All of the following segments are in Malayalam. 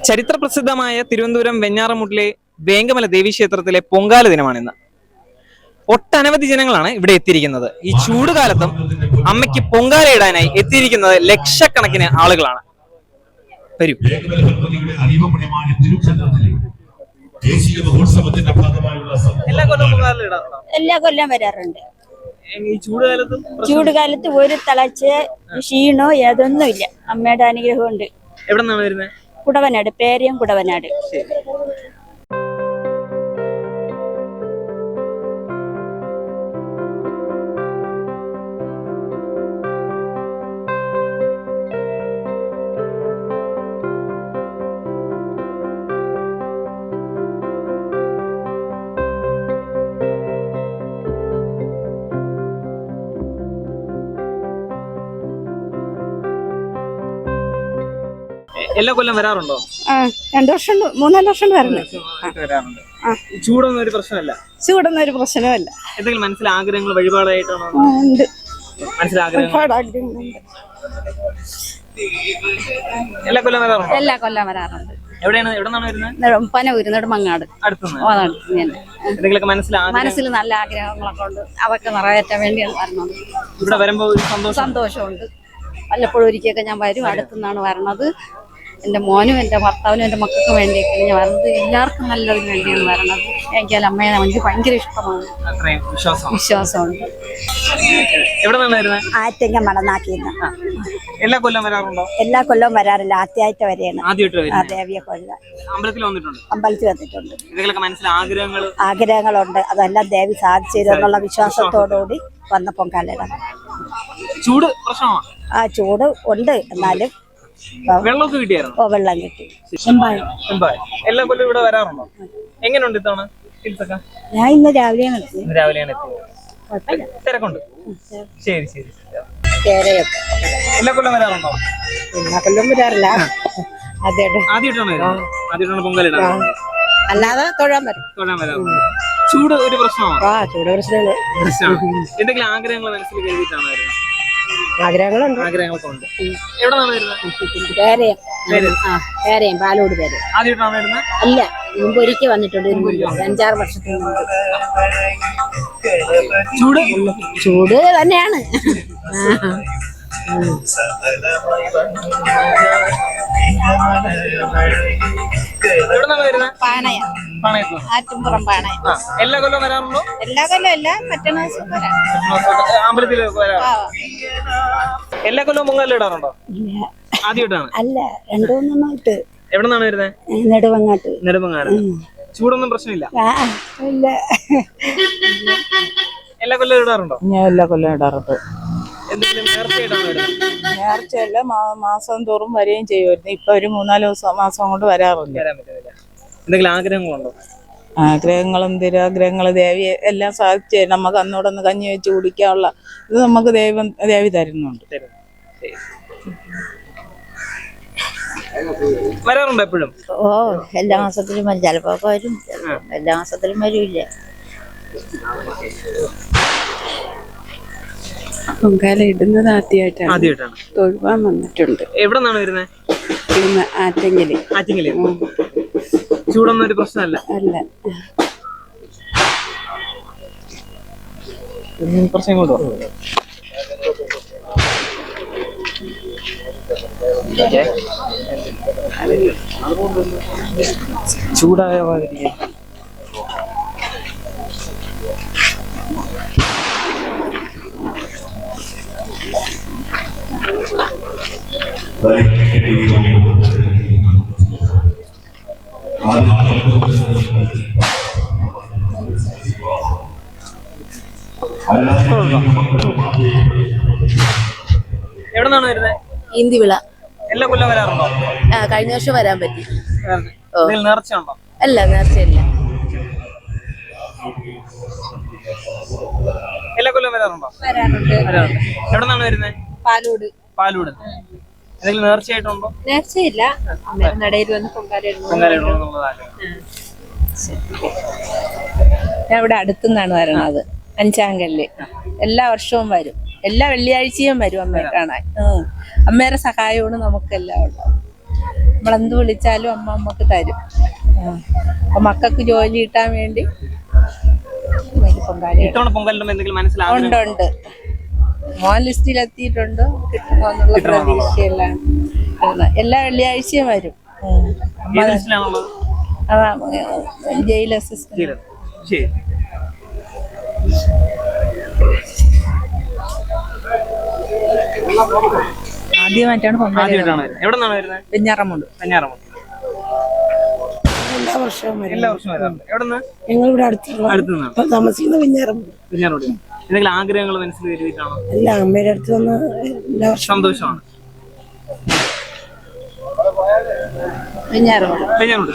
ചരിത്ര പ്രസിദ്ധമായ തിരുവനന്തപുരം വെഞ്ഞാറമൂട്ടിലെ വേങ്കമല ദേവീക്ഷേത്രത്തിലെ പൊങ്കാല ദിനമാണിന്ന്. ഒട്ടനവധി ജനങ്ങളാണ് ഇവിടെ എത്തിയിരിക്കുന്നത്. ഈ ചൂടുകാലത്തും അമ്മയ്ക്ക് പൊങ്കാല ഇടാനായി എത്തിയിരിക്കുന്നത് ലക്ഷക്കണക്കിന് ആളുകളാണ്. വരൂ. എല്ലാ കൊല്ലം വരാറുണ്ട്. ഈ ചൂടുകാലത്ത് ഒരു തളച്ച ക്ഷീണോ ഏതൊന്നും ഇല്ല. അമ്മയുടെ അനുഗ്രഹം ഉണ്ട്. എവിടെ നിന്നാണ് വരുന്നത്? കുടവനാട്, പേരയം കുടവനാട്. എല്ലാ കൊല്ലം വരാറുണ്ടോ? 2 വർഷം 3-4 വർഷം വരാറുണ്ട്. ചൂടൊന്നും ഒരു പ്രശ്നമല്ല. ചൂടൊന്നും ഒരു പ്രശ്നമല്ല. എന്തെങ്കിലും മനസ്സിൽ ആഗ്രഹങ്ങൾ വഴിപാടായിട്ടാണോ? എല്ലാ കൊല്ലം വരാറുണ്ടോ? എല്ലാ കൊല്ലം വരാറുണ്ട്. എവിടെയാണ് വരുന്നത്? പനവൂര്, നെടുമങ്ങാട്. എന്തെങ്കിലും മനസ്സിൽ നല്ല ആഗ്രഹങ്ങളൊക്കെ ഉണ്ട്. അതൊക്കെ നിറവേറ്റാൻ വേണ്ടിയാണ് വരുന്നത്. ഇവിടെ വരുമ്പോ സന്തോഷമുണ്ട്. വല്ലപ്പോഴും ഒരിക്കലൊക്കെ ഞാൻ വരും. അടുത്തുനിന്നാണ് വരണത്. എൻ്റെ മോനും എൻ്റെ ഭർത്താവിനും എൻ്റെ മക്കൾക്കും വേണ്ടിയൊക്കെയാണ് ഞാൻ വരുന്നത്. എല്ലാവർക്കും നല്ലതിന് വേണ്ടിയാണ് വരണത്. എനിക്കല്ല അമ്മയെ എനിക്ക് ഭയങ്കര ഇഷ്ടമാണ്. വിശ്വാസമുണ്ട്. ആറ്റങ്ങ മടനാക്കിയിരുന്ന. എല്ലാ കൊല്ലം വരാറുണ്ടോ? എല്ലാ കൊല്ലവും വരാറില്ല. ആദ്യമായിട്ട് വരെയാണ്. ദേവിയെ കൊല്ലം അമ്പലത്തിൽ വന്നിട്ടുണ്ട്. ആഗ്രഹങ്ങളുണ്ട്. അതെല്ലാം ദേവി സാധിച്ചു എന്നുള്ള വിശ്വാസത്തോടുകൂടി വന്ന പൊങ്കാലയിടാം. ചൂട് പ്രശ്നമാണ്. ചൂട് ഉണ്ട്. എന്നാലും വെള്ളമൊക്കെ കിട്ടിയായിരുന്നു? വെള്ളം കിട്ടി. എല്ലാ കൊല്ലം ഇവിടെ വരാറുണ്ടോ? എങ്ങനെയുണ്ട് ഇത്തവണ? ഞാൻ ഇന്ന് രാവിലെയാണ് തിരക്കുണ്ട്. ശരി. എല്ലാ കൊല്ലം വരാറുണ്ടോ? എല്ലാ കൊല്ലം വരാറില്ല. ആദ്യമായിട്ടാണ് പൊങ്കാലിടാൻ. അല്ലാതെ തൊഴാൻ വരാറുണ്ട്. ചൂട് ഒരു പ്രശ്നമാണ്. ചൂട് പ്രശ്നമാണ്. എന്തെങ്കിലും ആഗ്രഹങ്ങൾ മനസ്സിൽ കരുതിയിട്ടാണ് വരുന്നത്? ആഗ്രഹങ്ങളൊക്കെ ഉണ്ട്. എവിടെ നിന്നാണ് വരുന്നത്? പേരയം പാലോട് പേര്. ആദ്യമായിട്ടാണ് വരുന്നത്? അല്ല, മുമ്പ് ഒരിക്കൽ വന്നിട്ടുണ്ട്. 5-6 വർഷത്തിന് മുമ്പ്. ചൂട് തന്നെയാണ്. ആറ്റുംപുറം പാണയം. എല്ലാ കൊല്ലം വരാറുണ്ടോ? എല്ലാ കൊല്ലം അല്ല, മറ്റന്നാ അമ്പലത്തിൽ എല്ലാ കൊല്ലവും പൊങ്കാല ഇടാറുണ്ടോ? ആദ്യമായിട്ടാണ്? അല്ല, 2-3 എവിടെ നിന്നാണ് വരുന്നത്? നെടുമങ്ങാട്. ചൂടൊന്നും പ്രശ്നമില്ല. എല്ലാ കൊല്ലം ഇടാറുണ്ടോ? ഞാൻ എല്ലാ കൊല്ലം ഇടാറുണ്ട്. നേർച്ചയല്ല, മാസം തോറും വരികയും ചെയ്യുമായിരുന്നു. ഇപ്പൊ ഒരു 3-4 മാസം കൊണ്ട് വരാറില്ല. എന്തെങ്കിലും ആഗ്രഹങ്ങളുണ്ടോ? ആഗ്രഹങ്ങളും നിരാഗ്രഹങ്ങളും ദേവി എല്ലാം സാധിച്ചു. നമുക്ക് അന്നോടൊന്ന് കഞ്ഞി വെച്ച് കുടിക്കാനുള്ള ഇത് നമുക്ക് ദേവി തരുന്നുണ്ട്. വരാറുണ്ടോ എപ്പോഴും? എല്ലാ മാസത്തിലും വരും. ചിലപ്പോ വരും, എല്ലാ മാസത്തിലും വരില്ല. പൊങ്കാല ഇടുന്നത് ആദ്യമായിട്ടാണ്. തൊഴുവാൻ വന്നിട്ടുണ്ട്. എവിടെ നിന്നാണ് വരുന്നത്? ആറ്റിങ്ങല്. ചൂടൊന്നും ഒരു പ്രശ്നമല്ല. അല്ല. പ്രശ്നം കൊണ്ടോ? ചൂടായ മാതിരി. എവിടെ നിന്നാണ് വരുന്നത്? ഇന്ദിവിള. എല്ലാ കൊല്ലം വരാറുണ്ടോ? കഴിഞ്ഞ വർഷം വരാൻ പറ്റി. നേർച്ചയുണ്ടോ? അല്ല, നേർച്ചയില്ല. എല്ലാ കൊല്ലം വരാറുണ്ടോ? വരാറുണ്ട്. എവിടെ നിന്നാണ് വരുന്നത്? പാലോട്. എന്തെങ്കിലും നേർച്ചയായിട്ടുണ്ടോ? നേർച്ചയില്ല. നടയിൽ വന്ന് പൊങ്കാല. ഞാൻ ഇവിടെ അടുത്തുനിന്നാണ് വരണത്. 5-ാം കല്ല്. എല്ലാ വർഷവും വരും. എല്ലാ വെള്ളിയാഴ്ചയും വരും അമ്മയെ കാണാൻ. അമ്മയുടെ സഹായമാണ് നമുക്കെല്ലാം ഉള്ളത്. നമ്മളെന്ത് വിളിച്ചാലും അമ്മ നമുക്ക് തരും. അപ്പൊ മക്കൾക്ക് ജോലി കിട്ടാൻ വേണ്ടി പൊങ്കാല ഇത്തവണ പൊങ്കാലിടുമ്പോ എന്തെങ്കിലും മനസ്സിലാകും? ഉണ്ട് ഉണ്ട്. മോൻ ലിസ്റ്റിലെത്തിയിട്ടുണ്ട്. കിട്ടുമെന്നുള്ള പ്രതീക്ഷയെല്ലാം എല്ലാ വെള്ളിയാഴ്ചയും വരും. ഏത് ലിസ്റ്റിലാണുള്ളത്? അതാ ജയിൽ അസിസ്റ്റന്റ്. ശരി. ആദ്യമായിട്ടാണ് പൊങ്കാല. ആദ്യമായിട്ടാണ്. എവിടെ നിന്നാണ് വരുന്നത്? വെഞ്ഞാറമൂട്. വെഞ്ഞാറമൂട്. എല്ലാ വർഷവും വരും. എല്ലാ വർഷവും വരാറുണ്ട്. എവിടെ നിന്ന്? ഞങ്ങളിവിടെ അടുത്തുനിന്നാണ് താമസിക്കുന്ന വെഞ്ഞാറമൂട്. വെഞ്ഞാറമൂട്. എന്തെങ്കിലും ആഗ്രഹങ്ങൾ മനസ്സിൽ വരുവിട്ടാണോ? എല്ലാ അമ്മയുടെ അടുത്ത് വന്ന് എല്ലാ വർഷവും സന്തോഷമാണ്. വെഞ്ഞാറമൂട്. വെഞ്ഞാറമൂട്.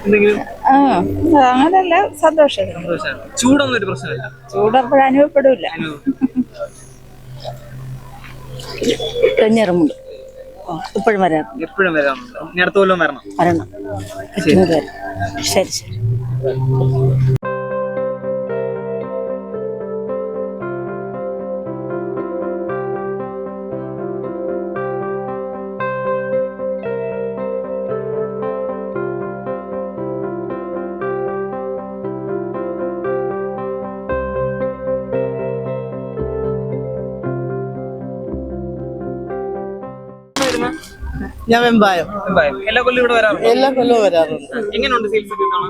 എന്തെങ്കിലും അങ്ങനല്ല, സന്തോഷം. സന്തോഷമാണ്. ചൂടൊന്നും ഒരു പ്രശ്നമില്ല. ചൂടപ്പോഴും അനുഭവപ്പെടില്ല. വെഞ്ഞാറമൂട് ഇപ്പോഴും വരാറുണ്ട്. എപ്പോഴും വരാറുണ്ട്. ഇനി അടുത്ത കൊല്ലം വരണം. വരണം. ശരി ശരി. ഞാൻ വെമ്പായം. എല്ലാ കൊല്ലം ഇവിടെ വരാറുണ്ട്. എല്ലാ കൊല്ലവും വരാറുണ്ട്. എങ്ങനെയുണ്ട് സെയിൽസ് ഒക്കെ ഇത്തവണ?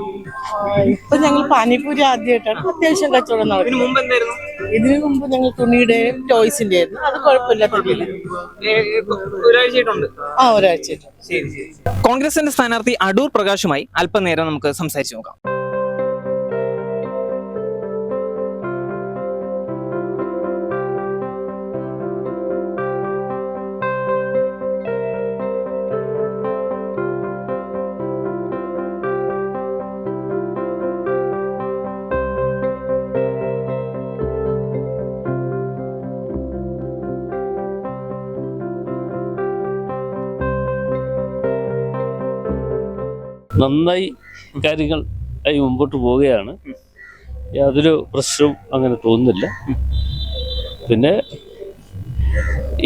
ഇപ്പൊ ഞങ്ങൾ പാനിപ്പൂരി ആദ്യമായിട്ടാണ് അത്യാവശ്യം കച്ചവടം നടത്തുന്നത്. ഇതിനു മുമ്പ് എന്തായിരുന്നു? ഇതിനു മുമ്പ് ഞങ്ങൾ തുണിയുടെയും ടോയ്സിന്റെ ആയിരുന്നു. അത് കുഴപ്പമില്ലാത്ത രീതിയിൽ ഒരാഴ്ചയായിട്ടുണ്ട്. ഒരാഴ്ച. ശരി ശരി. കോൺഗ്രസിന്റെ സ്ഥാനാർത്ഥി അടൂർ പ്രകാശുമായി അല്പനേരം നമുക്ക് സംസാരിച്ചു നോക്കാം. നന്നായി കാര്യങ്ങൾ മുമ്പോട്ട് പോവുകയാണ്. യാതൊരു പ്രശ്നവും അങ്ങനെ തോന്നുന്നില്ല. പിന്നെ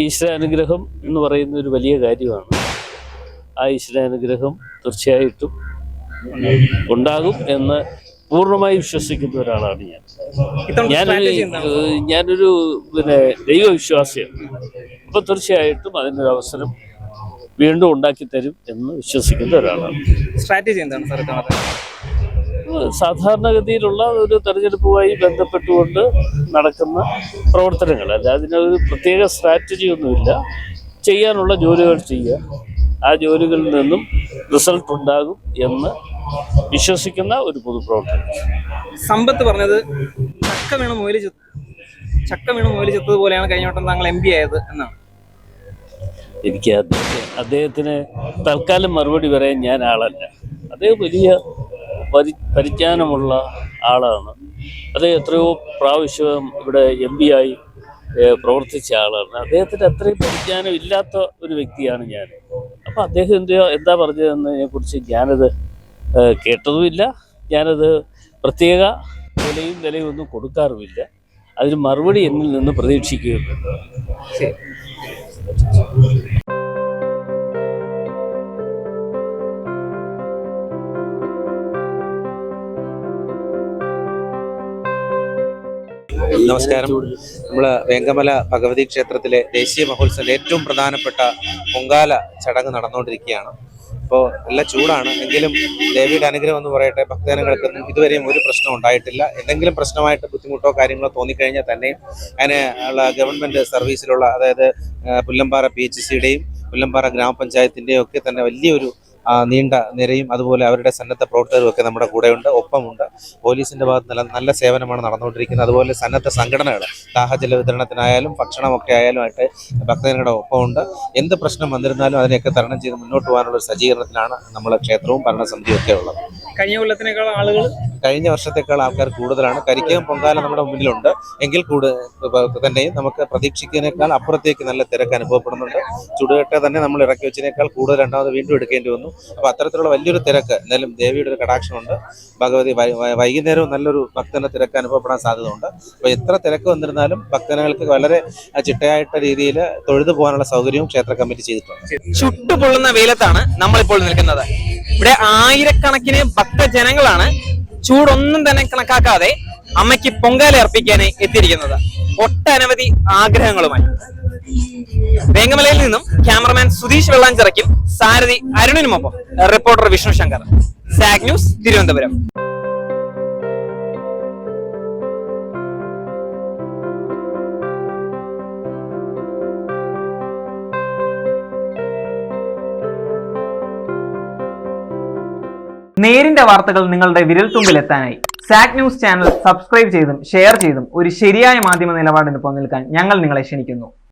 ഈശ്വരാനുഗ്രഹം എന്ന് പറയുന്ന ഒരു വലിയ കാര്യമാണ്. ആ ഈശ്വരാനുഗ്രഹം തീർച്ചയായിട്ടും ഉണ്ടാകും എന്ന് പൂർണ്ണമായി വിശ്വസിക്കുന്ന ഒരാളാണ് ഞാനൊരു ദൈവവിശ്വാസിയാണ്. അപ്പോൾ തീർച്ചയായിട്ടും അതിനൊരു അവസരം വീണ്ടും ഉണ്ടാക്കി തരും എന്ന് വിശ്വസിക്കുന്ന ഒരാളാണ്. സ്ട്രാറ്റജി എന്താണ് സാർ? സാധാരണഗതിയിലുള്ള ഒരു തെരഞ്ഞെടുപ്പുമായി ബന്ധപ്പെട്ടുകൊണ്ട് നടക്കുന്ന പ്രവർത്തനങ്ങൾ, അല്ല അതിനൊരു പ്രത്യേക സ്ട്രാറ്റജി ഒന്നുമില്ല. ചെയ്യാനുള്ള ജോലികൾ ചെയ്യുക, ആ ജോലികളിൽ നിന്നും റിസൾട്ട് ഉണ്ടാകും എന്ന് വിശ്വസിക്കുന്ന ഒരു പൊതുപ്രവർത്തനം. സമ്പത്ത് പറഞ്ഞത് ചക്ക വീണ് മുയല് ചെത്തതുപോലെയാണ് കഴിഞ്ഞ വട്ടം താങ്കൾ MP ആയത് എന്നാണ്. എനിക്ക് അദ്ദേഹത്തിന് തൽക്കാലം മറുപടി പറയാൻ ഞാൻ ആളല്ല. അദ്ദേഹം വലിയ പരിജ്ഞാനമുള്ള ആളാണ്. അദ്ദേഹം എത്രയോ പ്രാവശ്യം ഇവിടെ MP ആയി പ്രവർത്തിച്ച ആളാണ്. അദ്ദേഹത്തിന് അത്രയും പരിജ്ഞാനം ഇല്ലാത്ത ഒരു വ്യക്തിയാണ് ഞാൻ. അപ്പം അദ്ദേഹം എന്താ പറഞ്ഞതെന്നതിനെ കുറിച്ച് ഞാനത് കേട്ടതുമില്ല. ഞാനത് പ്രത്യേക വിലയും ഒന്നും കൊടുക്കാറുമില്ല. അതിന് മറുപടി എന്നിൽ നിന്ന് പ്രതീക്ഷിക്കുകയുള്ളൂ. നമസ്കാരം. നമ്മൾ വേങ്കമല ഭഗവതി ക്ഷേത്രത്തിലെ ദേശീയ മഹോത്സവത്തിലെ ഏറ്റവും പ്രധാനപ്പെട്ട പൊങ്കാല ചടങ്ങ് നടന്നുകൊണ്ടിരിക്കുകയാണ്. അപ്പോൾ നല്ല ചൂടാണ്. എങ്കിലും ദേവിയുടെ അനുഗ്രഹം എന്ന് പറയട്ടെ, ഭക്തജനങ്ങൾക്കൊന്നും ഇതുവരെയും ഒരു പ്രശ്നം ഉണ്ടായിട്ടില്ല. എന്തെങ്കിലും പ്രശ്നമായിട്ട് ബുദ്ധിമുട്ടോ കാര്യങ്ങളോ തോന്നിക്കഴിഞ്ഞാൽ തന്നെ അതിന് ഉള്ള ഗവൺമെൻറ് സർവീസിലുള്ള, അതായത് പുല്ലമ്പാറ PHCയുടെയും പുല്ലമ്പാറ ഗ്രാമപഞ്ചായത്തിൻ്റെയും ഒക്കെ തന്നെ വലിയൊരു നീണ്ട നിരയും അതുപോലെ അവരുടെ സന്നദ്ധ പ്രവർത്തകരും ഒക്കെ നമ്മുടെ കൂടെയുണ്ട്, ഒപ്പമുണ്ട്. പോലീസിന്റെ ഭാഗത്ത് നല്ല സേവനമാണ് നടന്നുകൊണ്ടിരിക്കുന്നത്. അതുപോലെ സന്നദ്ധ സംഘടനകൾ ദാഹജല വിതരണത്തിനായാലും ഭക്ഷണമൊക്കെ ആയാലുമായിട്ട് ഭക്തജനങ്ങളുടെ ഒപ്പമുണ്ട്. എന്ത് പ്രശ്നം വന്നിരുന്നാലും അതിനെയൊക്കെ തരണം ചെയ്ത് മുന്നോട്ട് പോകാനുള്ള ഒരു സജ്ജീകരണത്തിലാണ് നമ്മൾ ക്ഷേത്രവും ഭരണസമിതിയും ഒക്കെ ഉള്ളത്. കഴിഞ്ഞ കൊല്ലത്തിനേക്കാൾ ആളുകൾ, കഴിഞ്ഞ വർഷത്തേക്കാൾ ആൾക്കാർ കൂടുതലാണ്. കരിക്കകം പൊങ്കാല നമ്മുടെ മുന്നിലുണ്ട്. എങ്കിൽ തന്നെയും നമുക്ക് പ്രതീക്ഷിക്കുന്നതിനേക്കാൾ അപ്പുറത്തേക്ക് നല്ല തിരക്ക് അനുഭവപ്പെടുന്നുണ്ട്. ചുടുകെട്ട തന്നെ നമ്മൾ ഇറക്കി വെച്ചതിനേക്കാൾ കൂടുതൽ രണ്ടാമത് വീണ്ടും എടുക്കേണ്ടി വന്നു. അപ്പോൾ അത്തരത്തിലുള്ള വലിയൊരു തിരക്ക് എന്തായാലും ദേവിയുടെ ഒരു കടാക്ഷമുണ്ട്. ഭഗവതി വൈകുന്നേരവും നല്ലൊരു ഭക്തന്റെ തിരക്ക് അനുഭവപ്പെടാൻ സാധ്യതയുണ്ട്. അപ്പോൾ എത്ര തിരക്ക് വന്നിരുന്നാലും ഭക്തജനങ്ങൾക്ക് വളരെ ചിട്ടയായിട്ട രീതിയിൽ തൊഴുതു പോകാനുള്ള സൗകര്യവും ക്ഷേത്ര കമ്മിറ്റി ചെയ്തിട്ടുണ്ട്. ചുട്ടുപൊള്ളുന്ന വെയിലത്താണ് നമ്മളിപ്പോൾ നിൽക്കുന്നത്. ഇവിടെ ആയിരക്കണക്കിന് ഭക്തജനങ്ങളാണ് ചൂടൊന്നും തന്നെ കണക്കാക്കാതെ അമ്മയ്ക്ക് പൊങ്കാല അർപ്പിക്കാനായി എത്തിയിരിക്കുന്നത്, ഒട്ടനവധി ആഗ്രഹങ്ങളുമായി. വേങ്ങമലയിൽ നിന്നും ക്യാമറമാൻ സുധീഷ് വെള്ളാഞ്ചിറയ്ക്കും സാരഥി അരുണിനുമൊപ്പം reporter Vishnu Shankar, Zag news, Thiruvananthapuram. നേരിന്റെ വാർത്തകൾ നിങ്ങളുടെ വിരൽത്തുമ്പിൽ എത്താനായി സാഗ് ന്യൂസ് ചാനൽ സബ്സ്ക്രൈബ് ചെയ്തും ഷെയർ ചെയ്തും ഒരു ശരിയായ മാധ്യമ നിലപാടിന് പോകാൻ ഞങ്ങൾ നിങ്ങളെ ക്ഷണിക്കുന്നു.